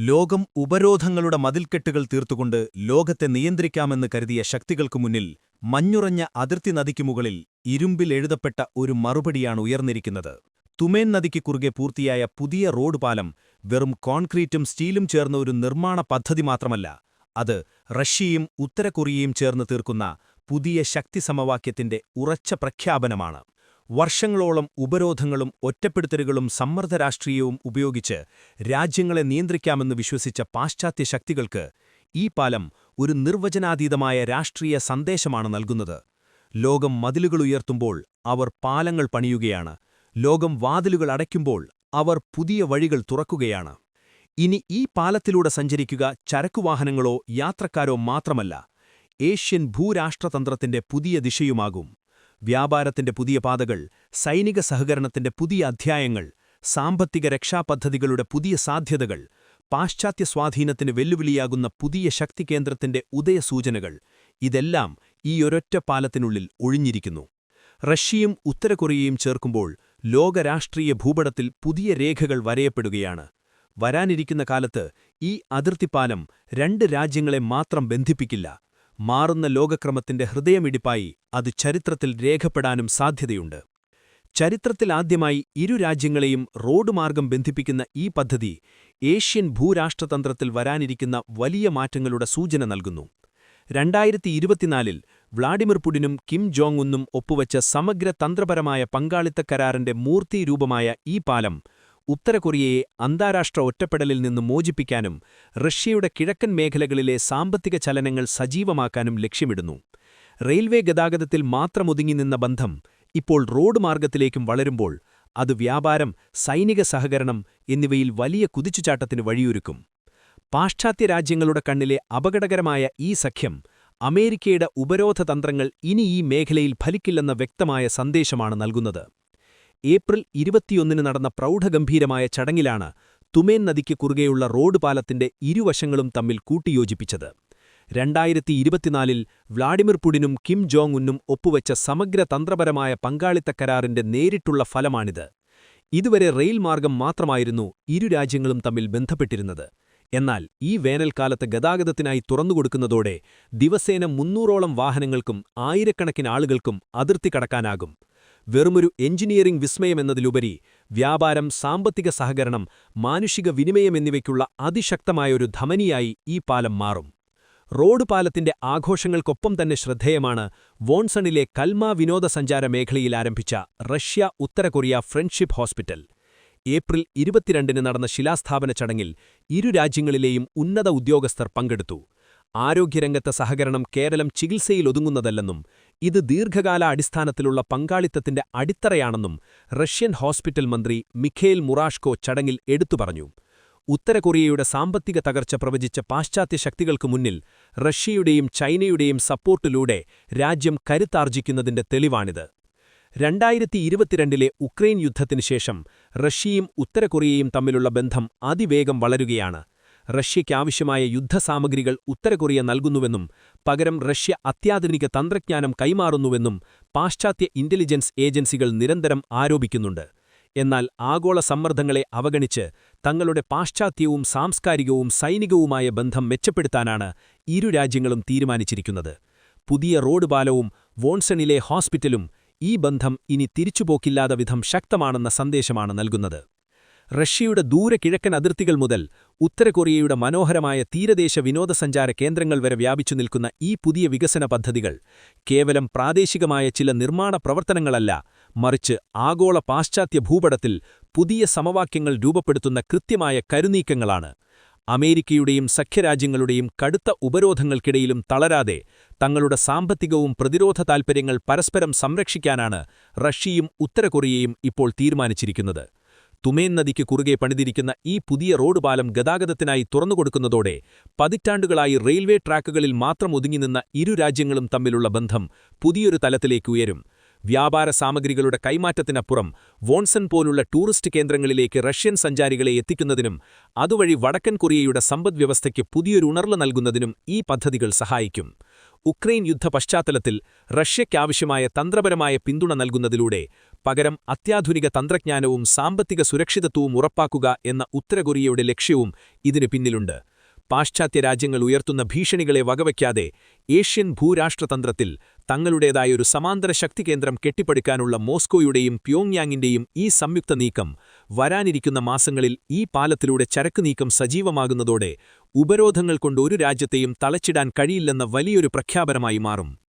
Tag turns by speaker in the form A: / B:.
A: ലോകം ഉപരോധങ്ങളുടെ മതിൽക്കെട്ടുകൾ തീർത്തുകൊണ്ട് ലോകത്തെ നിയന്ത്രിക്കാമെന്ന് കരുതിയ ശക്തികൾക്കു മുന്നിൽ മഞ്ഞുറഞ്ഞ അതിർത്തി നദിക്കു മുകളിൽ ഇരുമ്പിൽ എഴുതപ്പെട്ട ഒരു മറുപടിയാണ് ഉയർന്നിരിക്കുന്നത്. തുമേൻ നദിക്ക് കുറുകെ പൂർത്തിയായ പുതിയ റോഡ് പാലം വെറും കോൺക്രീറ്റും സ്റ്റീലും ചേർന്ന ഒരു നിർമ്മാണ പദ്ധതി മാത്രമല്ല, അത് റഷ്യയും ഉത്തര കൊറിയയും ചേർന്ന് തീർക്കുന്ന പുതിയ ശക്തിസമവാക്യത്തിന്റെ ഉറച്ച പ്രഖ്യാപനമാണ്. വർഷങ്ങളോളം ഉപരോധങ്ങളും ഒറ്റപ്പെടുത്തലുകളും സമ്മർദ്ദരാഷ്ട്രീയവും ഉപയോഗിച്ച് രാജ്യങ്ങളെ നിയന്ത്രിക്കാമെന്ന് വിശ്വസിച്ച പാശ്ചാത്യ ശക്തികൾക്ക് ഈ പാലം ഒരു നിർവചനാതീതമായ രാഷ്ട്രീയ സന്ദേശമാണ് നൽകുന്നത്. ലോകം മതിലുകളുയർത്തുമ്പോൾ അവർ പാലങ്ങൾ പണിയുകയാണ്. ലോകം വാതിലുകൾ അടയ്ക്കുമ്പോൾ അവർ പുതിയ വഴികൾ തുറക്കുകയാണ്. ഇനി ഈ പാലത്തിലൂടെ സഞ്ചരിക്കുക ചരക്കുവാഹനങ്ങളോ യാത്രക്കാരോ മാത്രമല്ല, ഏഷ്യൻ ഭൂരാഷ്ട്രതന്ത്രത്തിന്റെ പുതിയ ദിശയുമാകും. വ്യാപാരത്തിന്റെ പുതിയ പാതകൾ, സൈനിക സഹകരണത്തിന്റെ പുതിയ അധ്യായങ്ങൾ, സാമ്പത്തിക രക്ഷാപദ്ധതികളുടെ പുതിയ സാധ്യതകൾ, പാശ്ചാത്യ സ്വാധീനത്തിന് വെല്ലുവിളിയാകുന്ന പുതിയ ശക്തികേന്ദ്രത്തിന്റെ ഉദയസൂചനകൾ, ഇതെല്ലാം ഈ ഒരൊറ്റ പാലത്തിനുള്ളിൽ ഒഴിഞ്ഞിരിക്കുന്നു. റഷ്യയും ഉത്തര കൊറിയയും ചേർക്കുമ്പോൾ ലോകരാഷ്ട്രീയ ഭൂപടത്തിൽ പുതിയ രേഖകൾ വരയപ്പെടുകയാണ്. വരാനിരിക്കുന്ന കാലത്ത് ഈ അതിർത്തിപ്പാലം രണ്ട് രാജ്യങ്ങളെ മാത്രം ബന്ധിപ്പിക്കില്ല. മാറുന്ന ലോകക്രമത്തിന്റെ ഹൃദയമിടിപ്പായി അത് ചരിത്രത്തിൽ രേഖപ്പെടാനും സാധ്യതയുണ്ട്. ചരിത്രത്തിലാദ്യമായി ഇരു രാജ്യങ്ങളെയും റോഡ് മാർഗം ബന്ധിപ്പിക്കുന്ന ഈ പദ്ധതി ഏഷ്യൻ ഭൂരാഷ്ട്രതന്ത്രത്തിൽ വരാനിരിക്കുന്ന വലിയ മാറ്റങ്ങളുടെ സൂചന നൽകുന്നു. 2024-ൽ വ്ളാഡിമിർ പുടിനും കിം ജോങ് ഉന്നും ഒപ്പുവച്ച സമഗ്ര തന്ത്രപരമായ പങ്കാളിത്ത കരാറിന്റെ മൂർത്തീരൂപമായ ഈ പാലം ഉത്തര കൊറിയയെ അന്താരാഷ്ട്ര ഒറ്റപ്പെടലിൽ നിന്ന് മോചിപ്പിക്കാനും റഷ്യയുടെ കിഴക്കൻ മേഖലകളിലെ സാമ്പത്തിക ചലനങ്ങൾ സജീവമാക്കാനും ലക്ഷ്യമിടുന്നു. റെയിൽവേ ഗതാഗതത്തിൽ മാത്രമൊതുങ്ങി നിന്ന ബന്ധം ഇപ്പോൾ റോഡ് മാർഗത്തിലേക്കും വളരുമ്പോൾ അത് വ്യാപാരം, സൈനിക സഹകരണം എന്നിവയിൽ വലിയ കുതിച്ചുചാട്ടത്തിന് വഴിയൊരുക്കും. പാശ്ചാത്യ രാജ്യങ്ങളുടെ കണ്ണിലെ അപകടകരമായ ഈ സഖ്യം അമേരിക്കയുടെ ഉപരോധ തന്ത്രങ്ങൾ ഇനി ഈ മേഖലയിൽ ഫലിക്കില്ലെന്ന വ്യക്തമായ സന്ദേശമാണ് നൽകുന്നത്. ഏപ്രിൽ 21-ന് നടന്ന പ്രൗഢഗംഭീരമായ ചടങ്ങിലാണ് തുമേൻ നദിക്ക് കുറുകെയുള്ള റോഡ് പാലത്തിന്റെ ഇരുവശങ്ങളും തമ്മിൽ കൂട്ടിയോജിപ്പിച്ചത്. 2024-ൽ വ്ളാഡിമിർ പുടിനും കിം ജോങ് ഉന്നും ഒപ്പുവച്ച സമഗ്ര തന്ത്രപരമായ പങ്കാളിത്ത കരാറിന്റെ നേരിട്ടുള്ള ഫലമാണിത്. ഇതുവരെ റെയിൽ മാർഗം മാത്രമായിരുന്നു ഇരു രാജ്യങ്ങളും തമ്മിൽ ബന്ധപ്പെട്ടിരുന്നത്. എന്നാൽ ഈ വേനൽക്കാലത്ത് ഗതാഗതത്തിനായി തുറന്നുകൊടുക്കുന്നതോടെ ദിവസേന 300ഓളം വാഹനങ്ങൾക്കും ആയിരക്കണക്കിന് ആളുകൾക്കും അതിർത്തി കടക്കാനാകും. വെറുമൊരു എഞ്ചിനീയറിംഗ് വിസ്മയമെന്നതിലുപരി വ്യാപാരം, സാമ്പത്തിക സഹകരണം, മാനുഷിക വിനിമയം എന്നിവയ്ക്കുള്ള അതിശക്തമായൊരു ധമനിയായി ഈ പാലം മാറും. റോഡ് പാലത്തിന്റെ ആഘോഷങ്ങൾക്കൊപ്പം തന്നെ ശ്രദ്ധേയമാണ് വോൺസണിലെ കൽമ വിനോദസഞ്ചാര മേഖലയിൽ ആരംഭിച്ച റഷ്യ ഉത്തര കൊറിയ ഫ്രണ്ട്ഷിപ്പ് ഹോസ്പിറ്റൽ. ഏപ്രിൽ 22-ന് നടന്ന ശിലാസ്ഥാപന ചടങ്ങിൽ ഇരു രാജ്യങ്ങളിലെയും ഉന്നത ഉദ്യോഗസ്ഥർ പങ്കെടുത്തു. ആരോഗ്യരംഗത്തെ സഹകരണം കേവലം ചികിത്സയിലൊതുങ്ങുന്നതല്ലെന്നും ഇത് ദീർഘകാല അടിസ്ഥാനത്തിലുള്ള പങ്കാളിത്തത്തിന്റെ അടിത്തറയാണെന്നും റഷ്യൻ ഹോസ്പിറ്റൽ മന്ത്രി മിഖേൽ മുറാഷ്കോ ചടങ്ങിൽ എടുത്തുപറഞ്ഞു. ഉത്തര കൊറിയയുടെ സാമ്പത്തിക തകർച്ച പ്രവചിച്ച പാശ്ചാത്യ ശക്തികൾക്കു മുന്നിൽ റഷ്യയുടെയും ചൈനയുടെയും സപ്പോർട്ടിലൂടെ രാജ്യം കരുത്താർജിക്കുന്നതിന്റെ തെളിവാണിത്. 2022-ലെ ഉക്രൈൻ യുദ്ധത്തിനുശേഷം റഷ്യയും ഉത്തര കൊറിയയും തമ്മിലുള്ള ബന്ധം അതിവേഗം വളരുകയാണ്. റഷ്യയ്ക്കാവശ്യമായ യുദ്ധസാമഗ്രികൾ ഉത്തര കൊറിയ നൽകുന്നുവെന്നും പകരം റഷ്യ അത്യാധുനിക തന്ത്രജ്ഞാനം കൈമാറുന്നുവെന്നും പാശ്ചാത്യ ഇന്റലിജൻസ് ഏജൻസികൾ നിരന്തരം ആരോപിക്കുന്നുണ്ട്. എന്നാൽ ആഗോള സമ്മർദ്ദങ്ങളെ അവഗണിച്ച് തങ്ങളുടെ പാശ്ചാത്യവും സാംസ്കാരികവും സൈനികവുമായ ബന്ധം മെച്ചപ്പെടുത്താനാണ് ഇരു രാജ്യങ്ങളും തീരുമാനിച്ചിരിക്കുന്നത്. പുതിയ റോഡ് പാലവും വോൺസണിലെ ഹോസ്പിറ്റലും ഈ ബന്ധം ഇനി തിരിച്ചുപോക്കില്ലാത്ത വിധം ശക്തമാണെന്ന സന്ദേശമാണ് നൽകുന്നത്. റഷ്യയുടെ ദൂര കിഴക്കൻ അതിർത്തികൾ മുതൽ ഉത്തര കൊറിയയുടെ മനോഹരമായ തീരദേശ വിനോദസഞ്ചാര കേന്ദ്രങ്ങൾ വരെ വ്യാപിച്ചു നിൽക്കുന്ന ഈ പുതിയ വികസന പദ്ധതികൾ കേവലം പ്രാദേശികമായ ചില നിർമ്മാണ പ്രവർത്തനങ്ങളല്ല, മറിച്ച് ആഗോള പാശ്ചാത്യ ഭൂപടത്തിൽ പുതിയ സമവാക്യങ്ങൾ രൂപപ്പെടുത്തുന്ന കൃത്യമായ കരുനീക്കങ്ങളാണ്. അമേരിക്കയുടെയും സഖ്യരാജ്യങ്ങളുടെയും കടുത്ത ഉപരോധങ്ങൾക്കിടയിലും തളരാതെ തങ്ങളുടെ സാമ്പത്തികവും പ്രതിരോധ താൽപ്പര്യങ്ങൾ പരസ്പരം സംരക്ഷിക്കാനാണ് റഷ്യയും ഉത്തര കൊറിയയും ഇപ്പോൾ തീരുമാനിച്ചിരിക്കുന്നത്. തുമേൻ നദിക്ക് കുറുകെ പണിതിരിക്കുന്ന ഈ പുതിയ റോഡ് പാലം ഗതാഗതത്തിനായി തുറന്നുകൊടുക്കുന്നതോടെ പതിറ്റാണ്ടുകളായി റെയിൽവേ ട്രാക്കുകളിൽ മാത്രം ഒതുങ്ങിനിന്ന ഇരു രാജ്യങ്ങളും തമ്മിലുള്ള ബന്ധം പുതിയൊരു തലത്തിലേക്ക് ഉയരും. വ്യാപാര സാമഗ്രികളുടെ കൈമാറ്റത്തിനപ്പുറം വോൺസൺ പോലുള്ള ടൂറിസ്റ്റ് കേന്ദ്രങ്ങളിലേക്ക് റഷ്യൻ സഞ്ചാരികളെ എത്തിക്കുന്നതിനും അതുവഴി വടക്കൻ കൊറിയയുടെ സമ്പദ്വ്യവസ്ഥയ്ക്ക് പുതിയൊരു ഉണർവ് നൽകുന്നതിനും ഈ പദ്ധതികൾ സഹായിക്കും. ഉക്രൈൻ യുദ്ധ പശ്ചാത്തലത്തിൽ റഷ്യയ്ക്കാവശ്യമായ തന്ത്രപരമായ പിന്തുണ നൽകുന്നതിലൂടെ
B: പകരം അത്യാധുനിക തന്ത്രജ്ഞാനവും സാമ്പത്തിക സുരക്ഷിതത്വവും ഉറപ്പാക്കുക എന്ന ഉത്തര കൊറിയയുടെ ലക്ഷ്യവും ഇതിനു പിന്നിലുണ്ട്. പാശ്ചാത്യ രാജ്യങ്ങൾ ഉയർത്തുന്ന ഭീഷണികളെ വകവയ്ക്കാതെ ഏഷ്യൻ ഭൂരാഷ്ട്രതന്ത്രത്തിൽ തങ്ങളുടേതായൊരു സമാന്തര ശക്തികേന്ദ്രം കെട്ടിപ്പടുക്കാനുള്ള മോസ്കോയുടെയും പ്യോങ്യാങ്ങിന്റെയും ഈ സംയുക്ത നീക്കം വരാനിരിക്കുന്ന മാസങ്ങളിൽ ഈ പാലത്തിലൂടെ ചരക്ക് നീക്കം സജീവമാകുന്നതോടെ ഉപരോധങ്ങൾ കൊണ്ട് ഒരു രാജ്യത്തെയും തളച്ചിടാൻ കഴിയില്ലെന്ന വലിയൊരു പ്രഖ്യാപനമായി മാറും.